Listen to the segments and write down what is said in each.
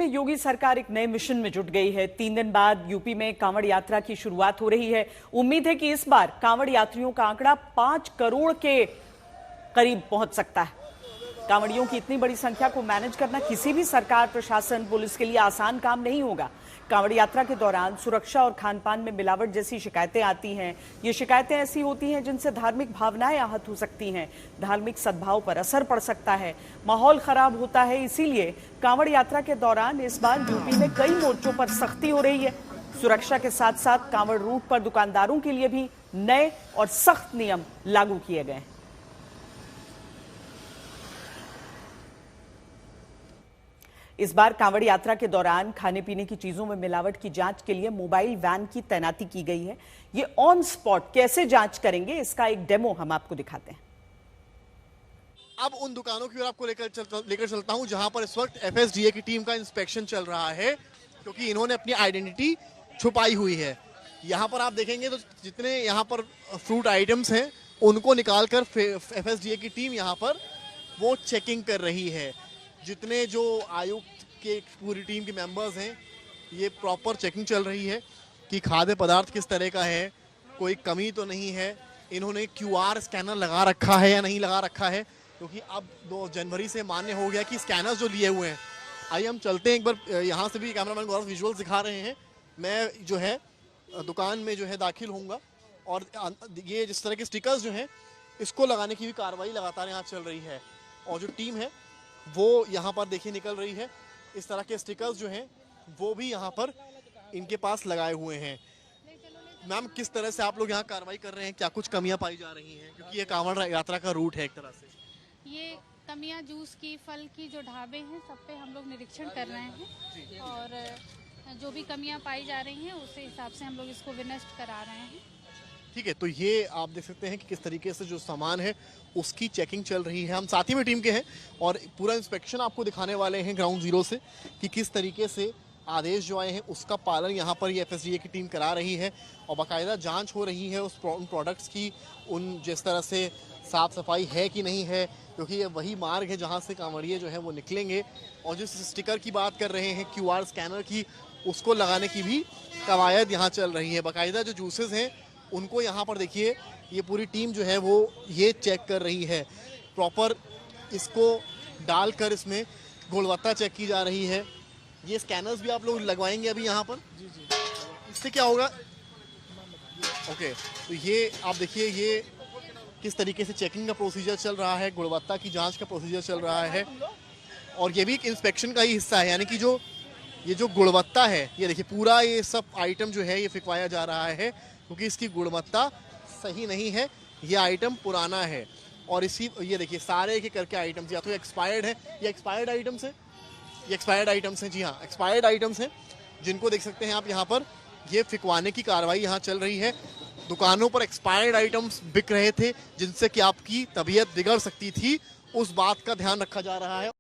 योगी सरकार एक नए मिशन में जुट गई है। 3 दिन बाद यूपी में कांवड़ यात्रा की शुरुआत हो रही है। उम्मीद है कि इस बार कांवड़ यात्रियों का आंकड़ा 5 करोड़ के करीब पहुंच सकता है। कांवड़ियों की इतनी बड़ी संख्या को मैनेज करना किसी भी सरकार, प्रशासन, पुलिस के लिए आसान काम नहीं होगा। कांवड़ यात्रा के दौरान सुरक्षा और खान-पान में मिलावट जैसी शिकायतें आती हैं। ये शिकायतें ऐसी होती हैं जिनसे धार्मिक भावनाएं आहत हो सकती हैं, धार्मिक सद्भाव पर असर पड़ सकता है, माहौल खराब होता है। इसीलिए कांवड़ यात्रा के दौरान इस बार यूपी में कई मोर्चों पर सख्ती हो रही है। सुरक्षा के साथ साथ कांवड़ रूट पर दुकानदारों के लिए भी नए और सख्त नियम लागू किए गए हैं। इस बार कांवड़ यात्रा के दौरान खाने पीने की चीजों में मिलावट की जांच के लिए मोबाइल वैन की तैनाती की गई है। ये ऑन स्पॉट कैसे जांच करेंगे, इसका एक डेमो हम आपको दिखाते हैं। अब उन दुकानों की ओर आपको लेकर चलता हूं जहां पर इस वक्त एफएसडीए की टीम का इंस्पेक्शन चल रहा है, क्योंकि इन्होंने अपनी आइडेंटिटी छुपाई हुई है। यहां पर आप देखेंगे तो जितने यहां पर फ्रूट आइटम्स हैं उनको निकालकर एफएसडीए की टीम यहां पर वो चेकिंग कर रही है। जितने जो आयुक्त के पूरी टीम के मेंबर्स हैं, ये प्रॉपर चेकिंग चल रही है कि खाद्य पदार्थ किस तरह का है, कोई कमी तो नहीं है। इन्होंने क्यूआर स्कैनर लगा रखा है या नहीं लगा रखा है, क्योंकि अब 2 जनवरी से मान्य हो गया कि स्कैनर्स जो लिए हुए हैं। आइए हम चलते हैं एक बार, यहाँ से भी कैमरामैन गौरव विजुअल दिखा रहे हैं। मैं जो है दुकान में जो है दाखिल होऊंगा और ये जिस तरह के स्टिकर्स जो हैं इसको लगाने की भी कार्रवाई लगातार यहाँ चल रही है। और जो टीम है वो यहाँ पर देखिए निकल रही है। इस तरह के स्टिकर्स जो हैं वो भी यहाँ पर इनके पास लगाए हुए हैं। मैम, किस तरह से आप लोग यहाँ कार्रवाई कर रहे हैं? क्या कुछ कमियां पाई जा रही हैं? क्योंकि ये कांवड़ यात्रा का रूट है एक तरह से। ये कमियां जूस की, फल की जो ढाबे हैं सब पे हम लोग निरीक्षण कर रहे हैं और जो भी कमियां पाई जा रही हैं उस हिसाब से हम लोग इसको विनष्ट करा रहे हैं। ठीक है, तो ये आप देख सकते हैं कि किस तरीके से जो सामान है उसकी चेकिंग चल रही है। हम साथी में टीम के हैं और पूरा इंस्पेक्शन आपको दिखाने वाले हैं ग्राउंड जीरो से कि किस तरीके से आदेश जो आए हैं उसका पालन यहाँ पर ये एफएसडीए की टीम करा रही है और बाकायदा जांच हो रही है उन प्रोडक्ट्स की, उन जिस तरह से साफ सफाई है कि नहीं है, क्योंकि ये वही मार्ग है जहाँ से कांवड़िए जो है वो निकलेंगे। और जिस स्टिकर की बात कर रहे हैं क्यूआर स्कैनर की, उसको लगाने की भी कवायद यहाँ चल रही है। बाकायदा जो जूसेस हैं उनको यहाँ पर देखिए ये पूरी टीम जो है वो ये चेक कर रही है, प्रॉपर इसको डालकर इसमें गुणवत्ता चेक की जा रही है। ये स्कैनर्स भी आप लोग लगवाएंगे अभी यहाँ पर? जी। इससे क्या होगा? ओके, तो ये आप देखिए ये किस तरीके से चेकिंग का प्रोसीजर चल रहा है, गुणवत्ता की जांच का प्रोसीजर चल रहा है और ये भी एक इंस्पेक्शन का ही हिस्सा है। यानी कि ये जो गुणवत्ता है, ये देखिए पूरा ये सब आइटम जो है ये फिकवाया जा रहा है क्योंकि इसकी गुणवत्ता सही नहीं है। ये आइटम पुराना है और ये देखिए सारे एक करके आइटम्स या तो एक्सपायर्ड है, ये एक्सपायर्ड आइटम्स है, ये एक्सपायर्ड आइटम्स हैं। जी हाँ, एक्सपायर्ड आइटम्स हैं जिनको देख सकते हैं आप यहाँ पर। ये फिकवाने की कार्रवाई यहाँ चल रही है। दुकानों पर एक्सपायर्ड आइटम्स बिक रहे थे जिनसे कि आपकी तबीयत बिगड़ सकती थी, उस बात का ध्यान रखा जा रहा है।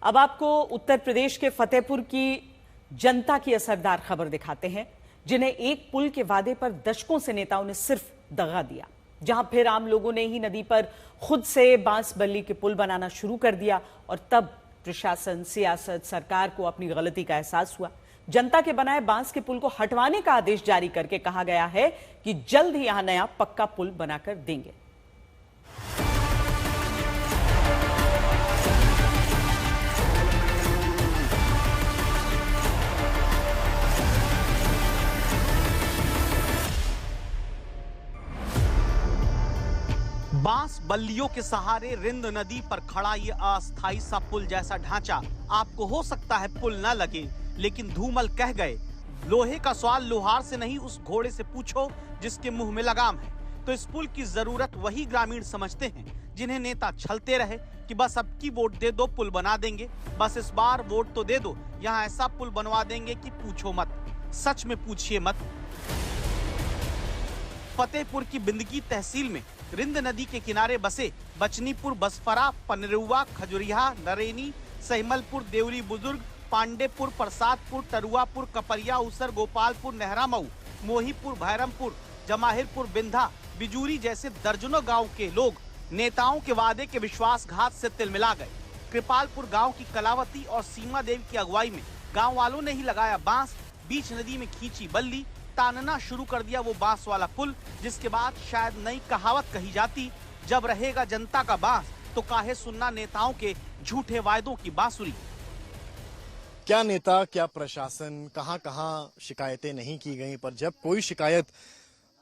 अब आपको उत्तर प्रदेश के फतेहपुर की जनता की असरदार खबर दिखाते हैं, जिन्हें एक पुल के वादे पर दशकों से नेताओं ने सिर्फ दगा दिया। जहां फिर आम लोगों ने ही नदी पर खुद से बांस बल्ली के पुल बनाना शुरू कर दिया और तब प्रशासन, सियासत, सरकार को अपनी गलती का एहसास हुआ। जनता के बनाए बांस के पुल को हटवाने का आदेश जारी करके कहा गया है कि जल्द ही यहां नया पक्का पुल बनाकर देंगे। बांस बल्लियों के सहारे रिंद नदी पर खड़ा ये अस्थायी सा पुल जैसा ढांचा आपको हो सकता है पुल न लगे, लेकिन धूमल कह गए, लोहे का सवाल लोहार से नहीं उस घोड़े से पूछो जिसके मुंह में लगाम है। तो इस पुल की जरूरत वही ग्रामीण समझते हैं जिन्हें नेता छलते रहे कि बस अब की वोट दे दो पुल बना देंगे, बस इस बार वोट तो दे दो, यहाँ ऐसा पुल बनवा देंगे कि पूछो मत। सच में पूछिए मत। फतेहपुर की बिंदगी तहसील में रिंद नदी के किनारे बसे बचनीपुर, बसफरा, पनरुआ, खजुरिया, नरेनी, सहिमलपुर, देवरी बुजुर्ग, पांडेपुर, प्रसादपुर, टरुआपुर, कपरिया, उसर, गोपालपुर, नेहरामऊ, मोहीपुर, भैरमपुर, जमाहिरपुर, बिंधा, बिजूरी जैसे दर्जनों गांव के लोग नेताओं के वादे के विश्वासघात से तिलमिला गए। कृपालपुर गांव की कलावती और सीमा देवी की अगुवाई में गांव वालों ने ही लगाया बांस, बीच नदी में खींची बल्ली, तानना शुरू कर दिया वो बांस वाला पुल, जिसके बाद शायद नई कहावत कही जाती, जब रहेगा जनता का बांस तो काहे सुनना नेताओं के झूठे वायदों की बांसुरी। क्या नेता, क्या प्रशासन, कहां शिकायतें नहीं की गई, पर जब कोई शिकायत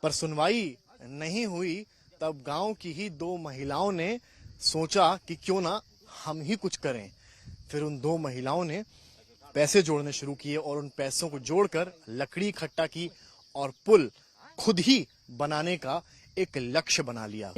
पर सुनवाई नहीं हुई तब गांव की ही 2 महिलाओं ने सोचा कि क्यों ना हम ही कुछ करें। फिर उन 2 महिलाओं ने पैसे जोड़ने शुरू किए और उन पैसों को जोड़कर लकड़ी इकट्ठा की और पुल खुद ही बनाने का एक लक्ष्य बना लिया।